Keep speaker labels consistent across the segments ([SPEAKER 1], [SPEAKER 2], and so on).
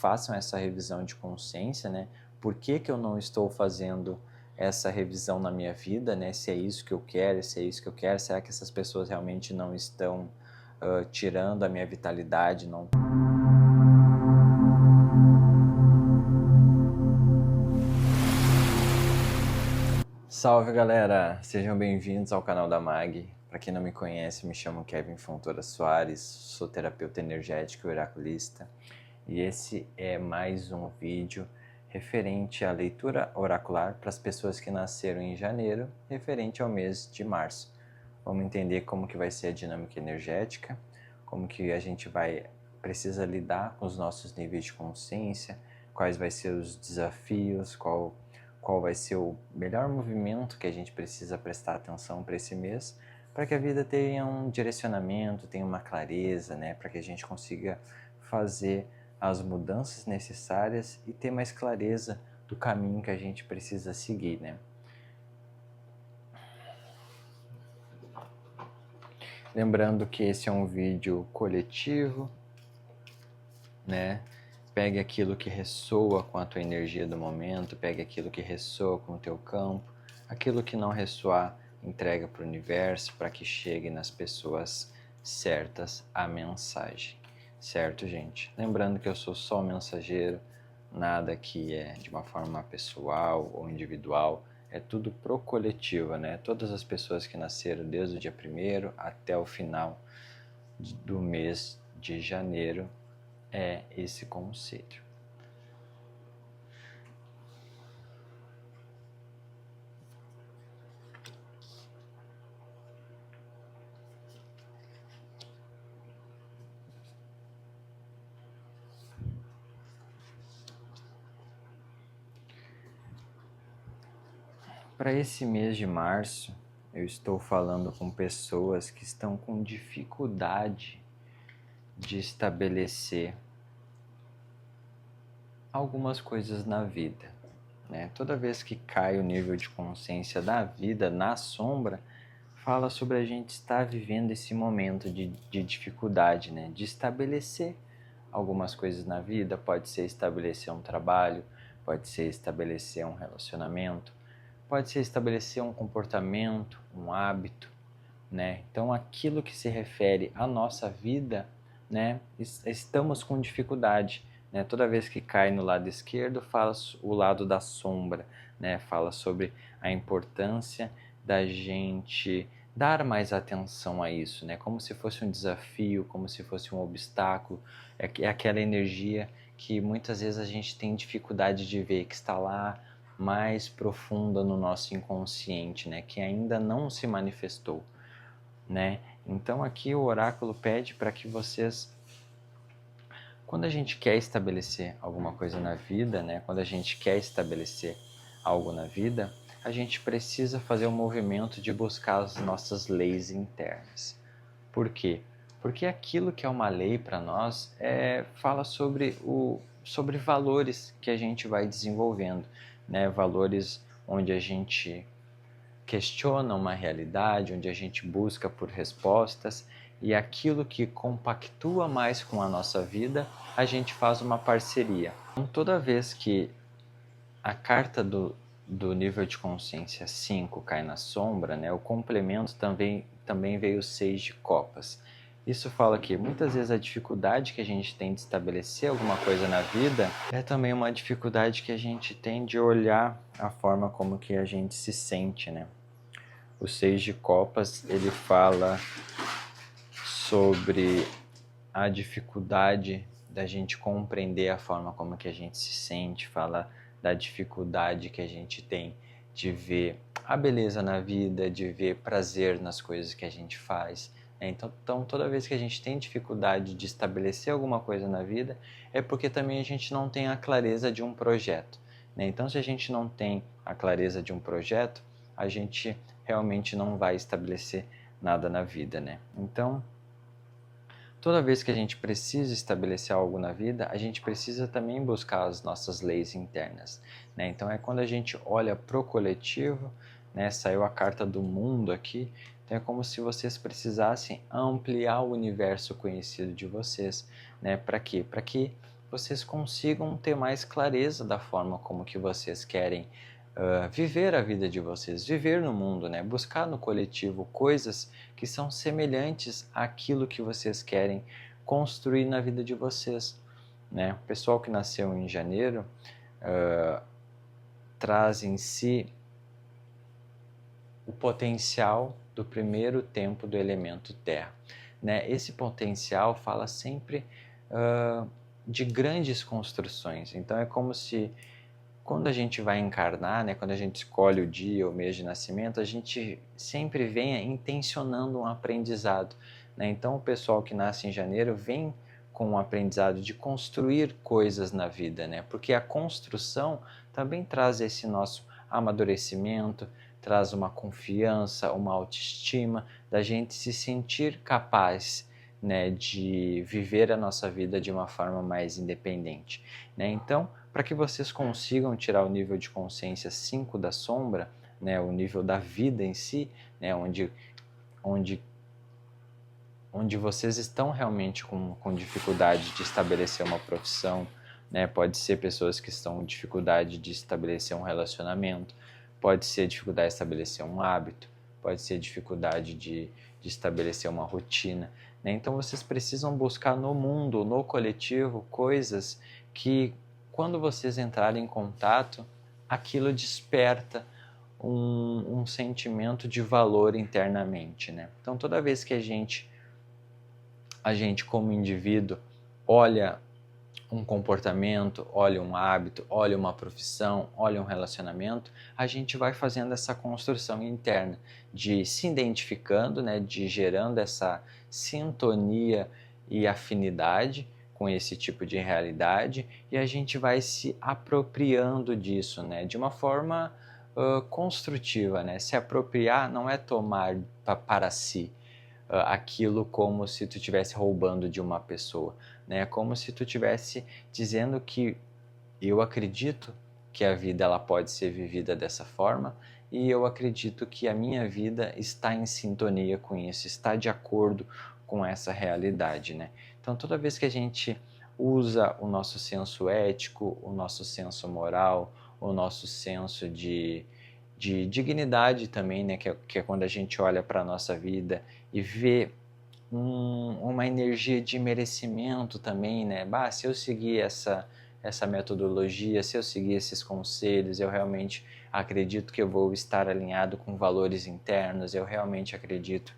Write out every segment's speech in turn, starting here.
[SPEAKER 1] façam essa revisão de consciência, né? Por que que eu não estou fazendo essa revisão na minha vida, né? Se é isso que eu quero, se é isso que eu quero, será que essas pessoas realmente não estão tirando a minha vitalidade, não? Salve galera, sejam bem-vindos ao canal da MAG. Para quem não me conhece, me chamo Kevin Fontoura Soares, sou terapeuta energético e oraculista. E esse é mais um vídeo referente à leitura oracular para as pessoas que nasceram em janeiro, referente ao mês de março. Vamos entender como que vai ser a dinâmica energética, como que a gente precisa lidar com os nossos níveis de consciência, quais vai ser os desafios, qual vai ser o melhor movimento que a gente precisa prestar atenção para esse mês, para que a vida tenha um direcionamento, tenha uma clareza, né, para que a gente consiga fazer as mudanças necessárias e ter mais clareza do caminho que a gente precisa seguir, né? Lembrando que esse é um vídeo coletivo, né? Pegue aquilo que ressoa com a tua energia do momento, pegue aquilo que ressoa com o teu campo, aquilo que não ressoar, entrega para o universo para que chegue nas pessoas certas a mensagem. Certo, gente? Lembrando que eu sou só um mensageiro, nada que é de uma forma pessoal ou individual, é tudo pro coletivo, né? Todas as pessoas que nasceram desde o dia 1º até o final do mês de janeiro é esse conceito. Para esse mês de março, eu estou falando com pessoas que estão com dificuldade de estabelecer algumas coisas na vida, né? Toda vez que cai o nível de consciência da vida na sombra, fala sobre a gente estar vivendo esse momento de dificuldade, né? De estabelecer algumas coisas na vida. Pode ser estabelecer um trabalho, pode ser estabelecer um relacionamento, pode ser estabelecer um comportamento, um hábito, né? Então, aquilo que se refere à nossa vida, né? Estamos com dificuldade, né? Toda vez que cai no lado esquerdo, fala o lado da sombra, né? Fala sobre a importância da gente dar mais atenção a isso, né? Como se fosse um desafio, como se fosse um obstáculo. É aquela energia que muitas vezes a gente tem dificuldade de ver, que está lá mais profunda no nosso inconsciente, né? Que ainda não se manifestou, né? Então aqui o oráculo pede para que vocês, quando a gente quer estabelecer alguma coisa na vida, né? Quando a gente quer estabelecer algo na vida, a gente precisa fazer um movimento de buscar as nossas leis internas. Por quê? Porque aquilo que é uma lei para nós fala sobre valores que a gente vai desenvolvendo, né? Valores onde a gente questiona uma realidade, onde a gente busca por respostas, e aquilo que compactua mais com a nossa vida, a gente faz uma parceria. Então, toda vez que a carta do nível de consciência 5 cai na sombra, né, o complemento também veio o 6 de copas. Isso fala que muitas vezes a dificuldade que a gente tem de estabelecer alguma coisa na vida é também uma dificuldade que a gente tem de olhar a forma como que a gente se sente, né? O 6 de copas, ele fala sobre a dificuldade da gente compreender a forma como que a gente se sente, fala da dificuldade que a gente tem de ver a beleza na vida, de ver prazer nas coisas que a gente faz. Então, toda vez que a gente tem dificuldade de estabelecer alguma coisa na vida, é porque também a gente não tem a clareza de um projeto, né? Então, se a gente não tem a clareza de um projeto, a gente realmente não vai estabelecer nada na vida, né? Então, toda vez que a gente precisa estabelecer algo na vida, a gente precisa também buscar as nossas leis internas, né? Então é quando a gente olha pro coletivo, né? Saiu a carta do mundo aqui, então é como se vocês precisassem ampliar o universo conhecido de vocês, né? Para quê? Para que vocês consigam ter mais clareza da forma como que vocês querem viver a vida de vocês, viver no mundo, né? Buscar no coletivo coisas que são semelhantes àquilo que vocês querem construir na vida de vocês, né? O pessoal que nasceu em janeiro traz em si o potencial do primeiro tempo do elemento terra, né? Esse potencial fala sempre de grandes construções. Então é como se quando a gente vai encarnar, né, quando a gente escolhe o dia, o mês de nascimento, a gente sempre venha intencionando um aprendizado, né? Então o pessoal que nasce em janeiro vem com um aprendizado de construir coisas na vida, né? Porque a construção também traz esse nosso amadurecimento, traz uma confiança, uma autoestima, da gente se sentir capaz, né, de viver a nossa vida de uma forma mais independente, né? Então, para que vocês consigam tirar o nível de consciência 5 da sombra, né, o nível da vida em si, né, onde vocês estão realmente com dificuldade de estabelecer uma profissão, né? Pode ser pessoas que estão com dificuldade de estabelecer um relacionamento, pode ser dificuldade de estabelecer um hábito, pode ser dificuldade de estabelecer uma rotina, né? Então vocês precisam buscar no mundo, no coletivo, coisas que quando vocês entrarem em contato, aquilo desperta um sentimento de valor internamente, né? Então toda vez que a gente como indivíduo olha um comportamento, olha um hábito, olha uma profissão, olha um relacionamento, a gente vai fazendo essa construção interna de se identificando, né, de gerando essa sintonia e afinidade com esse tipo de realidade, e a gente vai se apropriando disso, né, de uma forma construtiva, né? Se apropriar não é tomar para si, aquilo como se tu estivesse roubando de uma pessoa, né? Como se tu estivesse dizendo que eu acredito que a vida ela pode ser vivida dessa forma e eu acredito que a minha vida está em sintonia com isso, está de acordo com essa realidade, né? Então toda vez que a gente usa o nosso senso ético, o nosso senso moral, o nosso senso de dignidade também, né? Que é quando a gente olha para a nossa vida e vê uma energia de merecimento também, né? Bah, se eu seguir essa metodologia, se eu seguir esses conselhos, eu realmente acredito que eu vou estar alinhado com valores internos, eu realmente acredito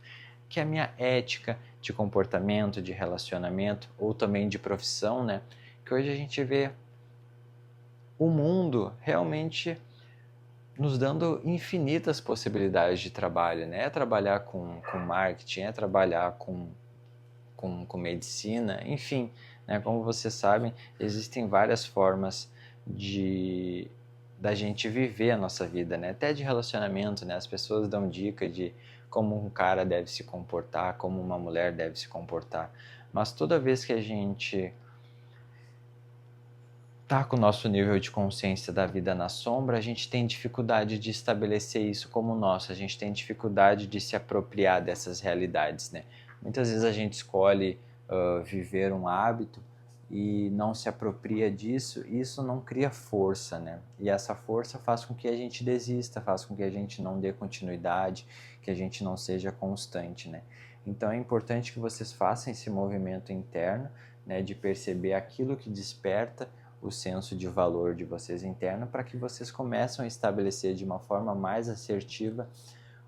[SPEAKER 1] que a minha ética de comportamento, de relacionamento ou também de profissão, né? Que hoje a gente vê o mundo realmente nos dando infinitas possibilidades de trabalho, né? É trabalhar com marketing, é trabalhar com medicina, enfim, né? Como vocês sabem, existem várias formas da gente viver a nossa vida, né? Até de relacionamento, né? As pessoas dão dica de como um cara deve se comportar, como uma mulher deve se comportar, mas toda vez que a gente tá com o nosso nível de consciência da vida na sombra, a gente tem dificuldade de estabelecer isso como nosso, a gente tem dificuldade de se apropriar dessas realidades, né? Muitas vezes a gente escolhe viver um hábito e não se apropria disso, e isso não cria força, né? E essa força faz com que a gente desista, faz com que a gente não dê continuidade, que a gente não seja constante, né? Então é importante que vocês façam esse movimento interno, né, de perceber aquilo que desperta o senso de valor de vocês interno, para que vocês comecem a estabelecer de uma forma mais assertiva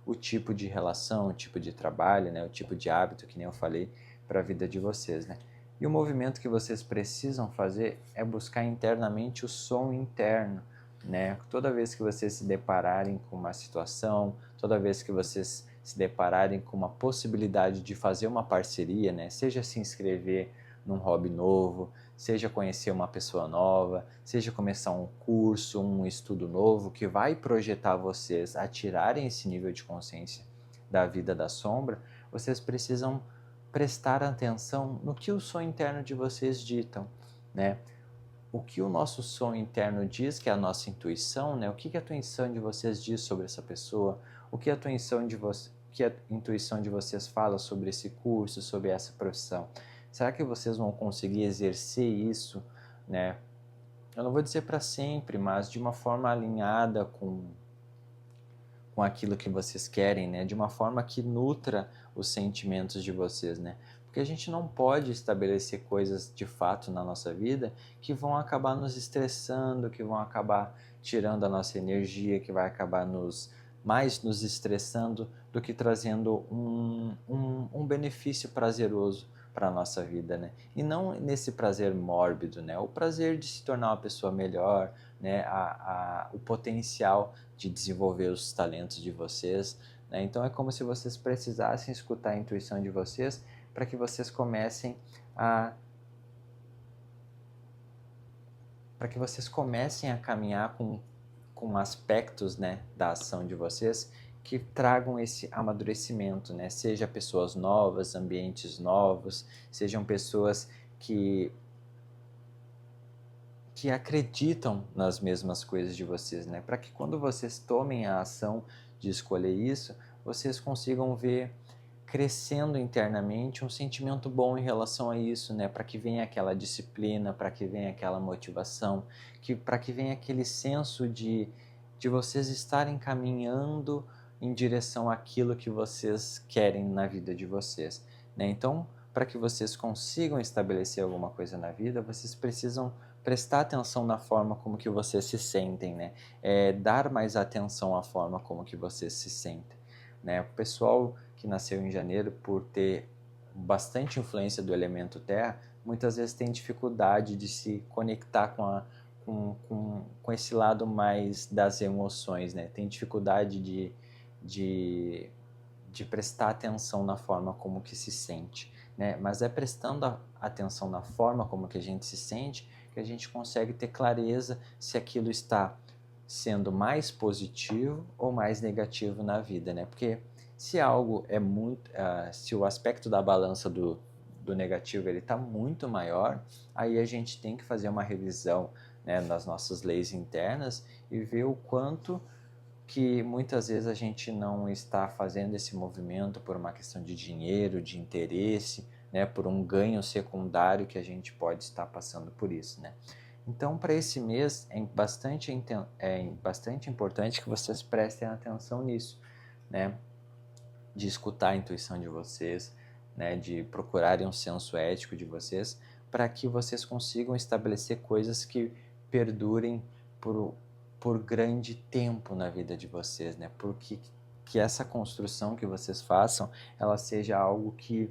[SPEAKER 1] o tipo de relação, o tipo de trabalho, né, o tipo de hábito, que nem eu falei, para a vida de vocês, né? E o movimento que vocês precisam fazer é buscar internamente o som interno, né? Toda vez que vocês se depararem com uma situação, toda vez que vocês se depararem com uma possibilidade de fazer uma parceria, né? Seja se inscrever num hobby novo, seja conhecer uma pessoa nova, seja começar um curso, um estudo novo que vai projetar vocês a tirarem esse nível de consciência da vida da sombra, vocês precisam prestar atenção no que o som interno de vocês ditam, né? O que o nosso som interno diz, que é a nossa intuição, né? O que a intuição de vocês diz sobre essa pessoa, o que a intuição de vocês fala sobre esse curso, sobre essa profissão. Será que vocês vão conseguir exercer isso né? Eu não vou dizer para sempre, mas de uma forma alinhada com aquilo que vocês querem, né? De uma forma que nutra os sentimentos de vocês, né? Porque a gente não pode estabelecer coisas de fato na nossa vida que vão acabar nos estressando, que vão acabar tirando a nossa energia, que vai acabar mais nos estressando do que trazendo um benefício prazeroso para a nossa vida, né? E não nesse prazer mórbido, né? O prazer de se tornar uma pessoa melhor, né? O potencial de desenvolver os talentos de vocês, né? Então é como se vocês precisassem escutar a intuição de vocês para que vocês comecem a caminhar com aspectos, né, da ação de vocês que tragam esse amadurecimento, né? Seja pessoas novas, ambientes novos, sejam pessoas que acreditam nas mesmas coisas de vocês, né? Para que quando vocês tomem a ação de escolher isso, vocês consigam ver crescendo internamente um sentimento bom em relação a isso, né? Para que venha aquela disciplina, para que venha aquela motivação, para que venha aquele senso de vocês estarem caminhando em direção àquilo que vocês querem na vida de vocês, né? Então, para que vocês consigam estabelecer alguma coisa na vida, vocês precisam prestar atenção na forma como que vocês se sentem, né? Dar mais atenção à forma como que vocês se sentem, né? O pessoal que nasceu em janeiro, por ter bastante influência do elemento terra, muitas vezes tem dificuldade de se conectar com esse lado mais das emoções, né? Tem dificuldade de, de prestar atenção na forma como que se sente, né? Mas é prestando atenção na forma como que a gente se sente que a gente consegue ter clareza se aquilo está sendo mais positivo ou mais negativo na vida, né? Porque se algo é muito, se o aspecto da balança do negativo ele está muito maior, aí a gente tem que fazer uma revisão, né, das nossas leis internas e ver o quanto que muitas vezes a gente não está fazendo esse movimento por uma questão de dinheiro, de interesse, né, por um ganho secundário que a gente pode estar passando por isso, né? Então, para esse mês, é bastante importante que vocês prestem atenção nisso, né? De escutar a intuição de vocês, né? De procurarem um senso ético de vocês, para que vocês consigam estabelecer coisas que perdurem por grande tempo na vida de vocês, né? Porque que essa construção que vocês façam, ela seja algo que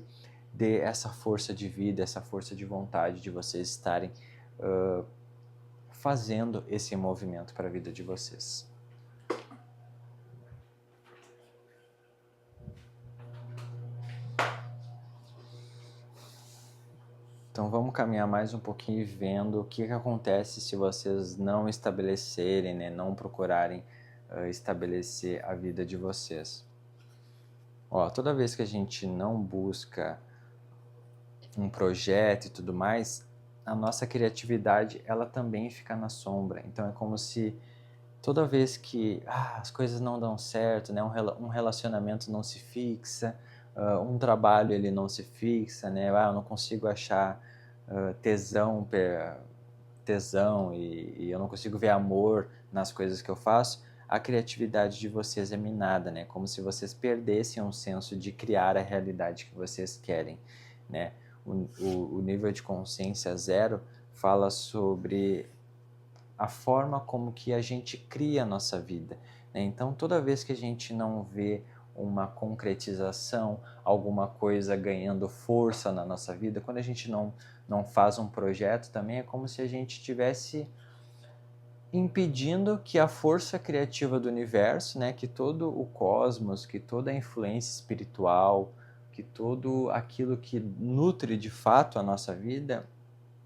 [SPEAKER 1] dê essa força de vida, essa força de vontade de vocês estarem fazendo esse movimento para a vida de vocês. Então vamos caminhar mais um pouquinho e vendo o que acontece se vocês não estabelecerem, né, não procurarem estabelecer a vida de vocês. Toda vez que a gente não busca um projeto e tudo mais, a nossa criatividade ela também fica na sombra. Então é como se toda vez que as coisas não dão certo, né, um relacionamento não se fixa, um trabalho ele não se fixa, né, eu não consigo achar tesão e eu não consigo ver amor nas coisas que eu faço, a criatividade de vocês é minada, né, como se vocês perdessem um senso de criar a realidade que vocês querem, né. O nível de consciência zero fala sobre a forma como que a gente cria a nossa vida, né? Então, toda vez que a gente não vê uma concretização, alguma coisa ganhando força na nossa vida, quando a gente não faz um projeto também, é como se a gente estivesse impedindo que a força criativa do universo, né, que todo o cosmos, que toda a influência espiritual, que tudo aquilo que nutre de fato a nossa vida,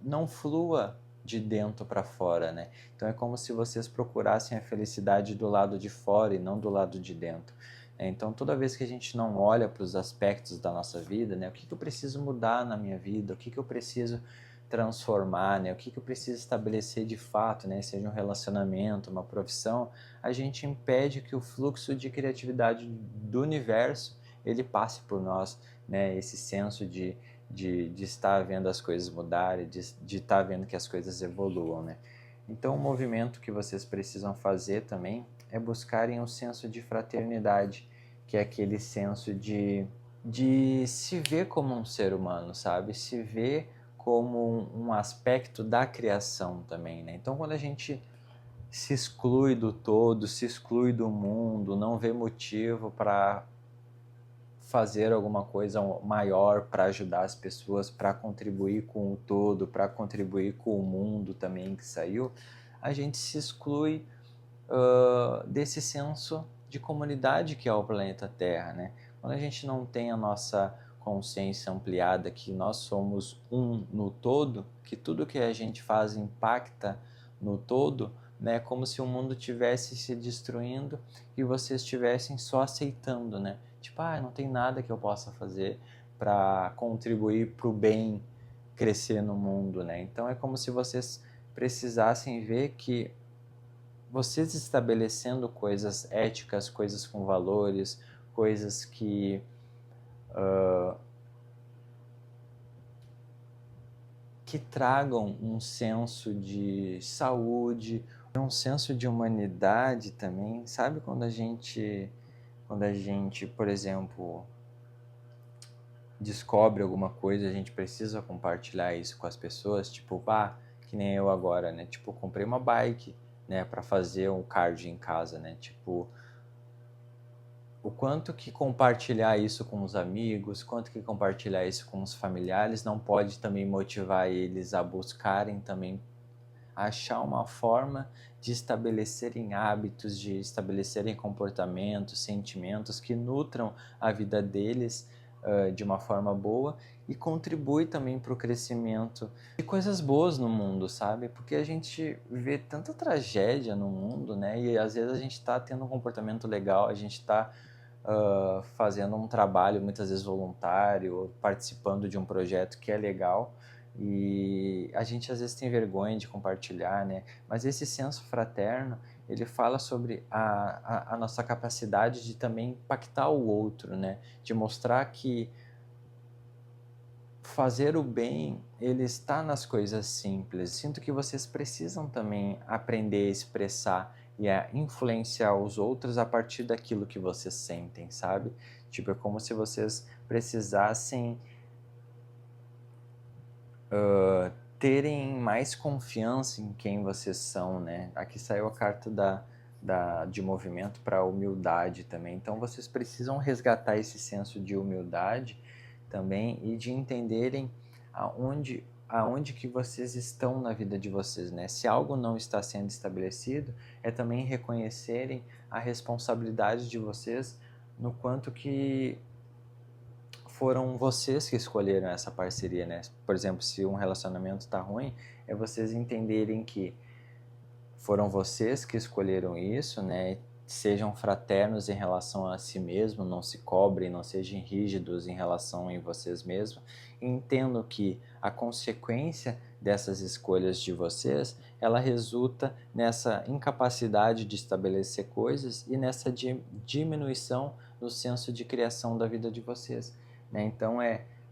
[SPEAKER 1] não flua de dentro para fora, né? Então é como se vocês procurassem a felicidade do lado de fora e não do lado de dentro. Então toda vez que a gente não olha para os aspectos da nossa vida, né? O que eu preciso mudar na minha vida? O que eu preciso transformar, né? O que eu preciso estabelecer de fato, né? Seja um relacionamento, uma profissão, a gente impede que o fluxo de criatividade do universo ele passe por nós, né? Esse senso de estar vendo as coisas mudarem, de estar vendo que as coisas evoluam, né? Então, o movimento que vocês precisam fazer também é buscarem um senso de fraternidade, que é aquele senso de se ver como um ser humano, sabe? Se ver como um aspecto da criação também, né? Então, quando a gente se exclui do todo, se exclui do mundo, não vê motivo para fazer alguma coisa maior para ajudar as pessoas, para contribuir com o todo, para contribuir com o mundo também que saiu, a gente se exclui desse senso de comunidade que é o planeta Terra, né? Quando a gente não tem a nossa consciência ampliada que nós somos um no todo, que tudo que a gente faz impacta no todo, né? Como se o mundo tivesse se destruindo e vocês estivessem só aceitando, né? Tipo, não tem nada que eu possa fazer para contribuir para o bem crescer no mundo, né? Então é como se vocês precisassem ver que vocês estabelecendo coisas éticas, coisas com valores, coisas que tragam um senso de saúde, um senso de humanidade também. Sabe quando a gente, por exemplo, descobre alguma coisa, a gente precisa compartilhar isso com as pessoas, tipo, que nem eu agora, né? Tipo, comprei uma bike, né, para fazer um cardio em casa, né? Tipo, o quanto que compartilhar isso com os amigos, quanto que compartilhar isso com os familiares não pode também motivar eles a buscarem também achar uma forma de estabelecerem hábitos, de estabelecerem comportamentos, sentimentos que nutram a vida deles de uma forma boa e contribui também para o crescimento de coisas boas no mundo, sabe? Porque a gente vê tanta tragédia no mundo, né? E às vezes a gente está tendo um comportamento legal, a gente está fazendo um trabalho muitas vezes voluntário, participando de um projeto que é legal e a gente às vezes tem vergonha de compartilhar, né? Mas esse senso fraterno, ele fala sobre a nossa capacidade de também impactar o outro, né? De mostrar que fazer o bem, ele está nas coisas simples. Sinto que vocês precisam também aprender a expressar e a influenciar os outros a partir daquilo que vocês sentem, sabe? Tipo, é como se vocês precisassem terem mais confiança em quem vocês são, né? Aqui saiu a carta de movimento para a humildade também. Então, vocês precisam resgatar esse senso de humildade também e de entenderem aonde que vocês estão na vida de vocês, né? Se algo não está sendo estabelecido, é também reconhecerem a responsabilidade de vocês no quanto que foram vocês que escolheram essa parceria, né? Por exemplo, se um relacionamento está ruim, é vocês entenderem que foram vocês que escolheram isso, né? Sejam fraternos em relação a si mesmo, não se cobrem, não sejam rígidos em relação a vocês mesmos. E entendam que a consequência dessas escolhas de vocês, ela resulta nessa incapacidade de estabelecer coisas e nessa diminuição no senso de criação da vida de vocês, né? Então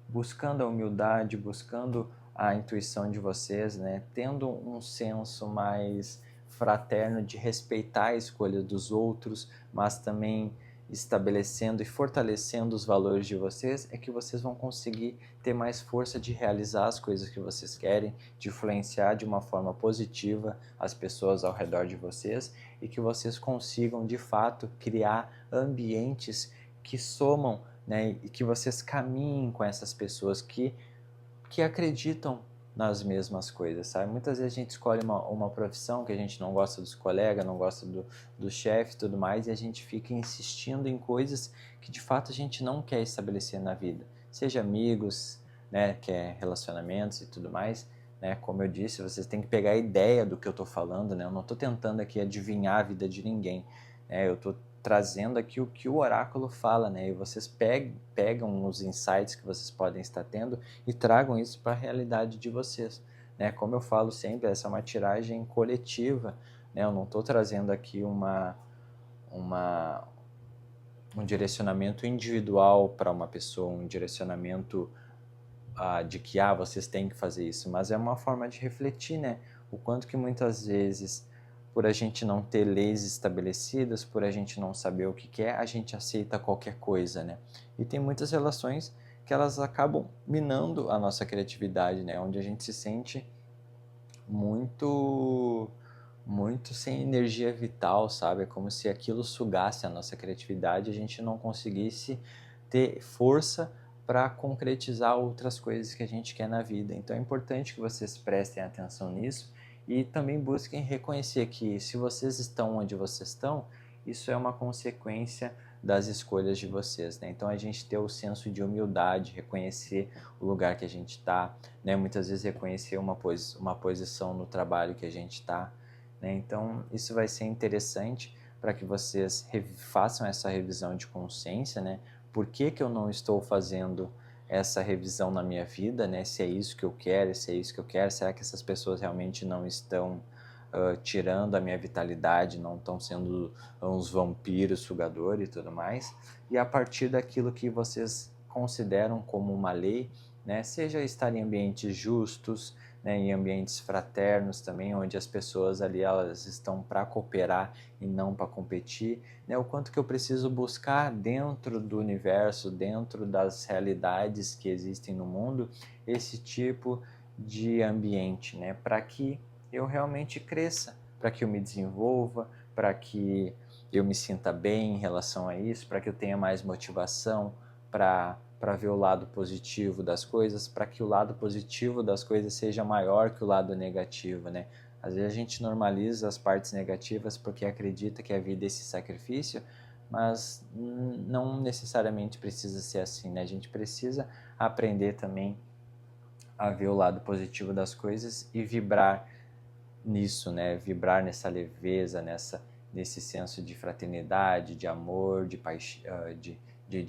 [SPEAKER 1] buscando a humildade, buscando a intuição de vocês, né? Tendo um senso mais fraterno de respeitar a escolha dos outros, mas também estabelecendo e fortalecendo os valores de vocês, é que vocês vão conseguir ter mais força de realizar as coisas que vocês querem, de influenciar de uma forma positiva as pessoas ao redor de vocês e que vocês consigam de fato criar ambientes que somam, né, e que vocês caminhem com essas pessoas que acreditam nas mesmas coisas, sabe? Muitas vezes a gente escolhe uma profissão que a gente não gosta dos colegas, não gosta do chefe e tudo mais, e a gente fica insistindo em coisas que de fato a gente não quer estabelecer na vida. Seja amigos, né, que é relacionamentos e tudo mais, né? Como eu disse, vocês têm que pegar a ideia do que eu estou falando, né? Eu não estou tentando aqui adivinhar a vida de ninguém, né? Eu estou trazendo aqui o que o oráculo fala, né? E vocês pegam os insights que vocês podem estar tendo e tragam isso para a realidade de vocês, né? Como eu falo sempre, essa é uma tiragem coletiva, né? Eu não estou trazendo aqui um direcionamento individual para uma pessoa, um direcionamento de que vocês têm que fazer isso, mas é uma forma de refletir, né? O quanto que muitas vezes, por a gente não ter leis estabelecidas, por a gente não saber o que quer, a gente aceita qualquer coisa, né? E tem muitas relações que elas acabam minando a nossa criatividade, né? Onde a gente se sente muito sem energia vital, sabe? É como se aquilo sugasse a nossa criatividade e a gente não conseguisse ter força para concretizar outras coisas que a gente quer na vida. Então é importante que vocês prestem atenção nisso e também busquem reconhecer que se vocês estão onde vocês estão, isso é uma consequência das escolhas de vocês, né? Então a gente ter o senso de humildade, reconhecer o lugar que a gente está, né? Muitas vezes reconhecer uma posição no trabalho que a gente está, né? Então isso vai ser interessante para que vocês façam essa revisão de consciência, né? Por que que eu não estou fazendo essa revisão na minha vida, né? Se é isso que eu quero, se é isso que eu quero, será que essas pessoas realmente não estão tirando a minha vitalidade, não estão sendo uns vampiros sugadores e tudo mais? E a partir daquilo que vocês consideram como uma lei, né? Seja estar em ambientes justos, né? Em ambientes fraternos também, onde as pessoas ali elas estão para cooperar e não para competir, né? O quanto que eu preciso buscar dentro do universo, dentro das realidades que existem no mundo, esse tipo de ambiente, né? Para que eu realmente cresça, para que eu me desenvolva, para que eu me sinta bem em relação a isso, para que eu tenha mais motivação para ver o lado positivo das coisas, para que o lado positivo das coisas seja maior que o lado negativo, né? Às vezes a gente normaliza as partes negativas porque acredita que a vida é esse sacrifício, mas não necessariamente precisa ser assim, né? A gente precisa aprender também a ver o lado positivo das coisas e vibrar nisso, né? Vibrar nessa leveza, nesse senso de fraternidade, de amor, de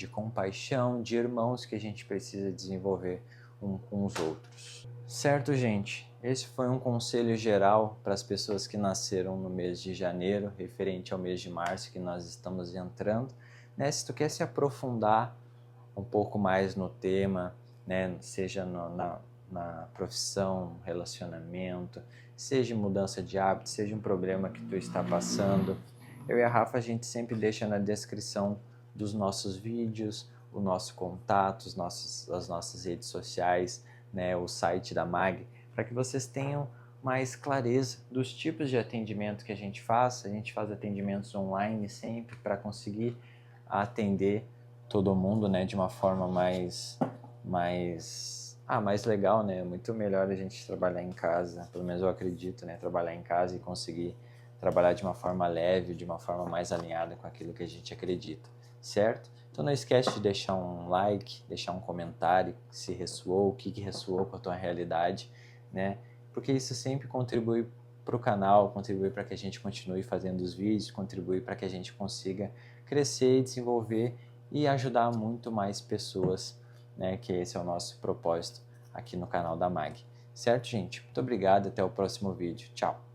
[SPEAKER 1] compaixão, de irmãos que a gente precisa desenvolver com os outros. Certo, gente? Esse foi um conselho geral para as pessoas que nasceram no mês de janeiro, referente ao mês de março que nós estamos entrando, né? Se tu quer se aprofundar um pouco mais no tema, né? Seja na profissão, relacionamento, seja mudança de hábito, seja um problema que tu está passando, eu e a Rafa a gente sempre deixa na descrição dos nossos vídeos, o nosso contato, as nossas redes sociais, né, o site da MAG, para que vocês tenham mais clareza dos tipos de atendimento que a gente faz. A gente faz atendimentos online sempre para conseguir atender todo mundo, né, de uma forma mais legal, né? Muito melhor a gente trabalhar em casa, pelo menos eu acredito, né? Trabalhar em casa e conseguir trabalhar de uma forma leve, de uma forma mais alinhada com aquilo que a gente acredita, certo? Então não esquece de deixar um like, deixar um comentário se ressoou, o que ressoou com a tua realidade, né? Porque isso sempre contribui para o canal, contribui para que a gente continue fazendo os vídeos, contribui para que a gente consiga crescer e desenvolver e ajudar muito mais pessoas, né? Que esse é o nosso propósito aqui no canal da MAG. Certo, gente? Muito obrigado, até o próximo vídeo. Tchau!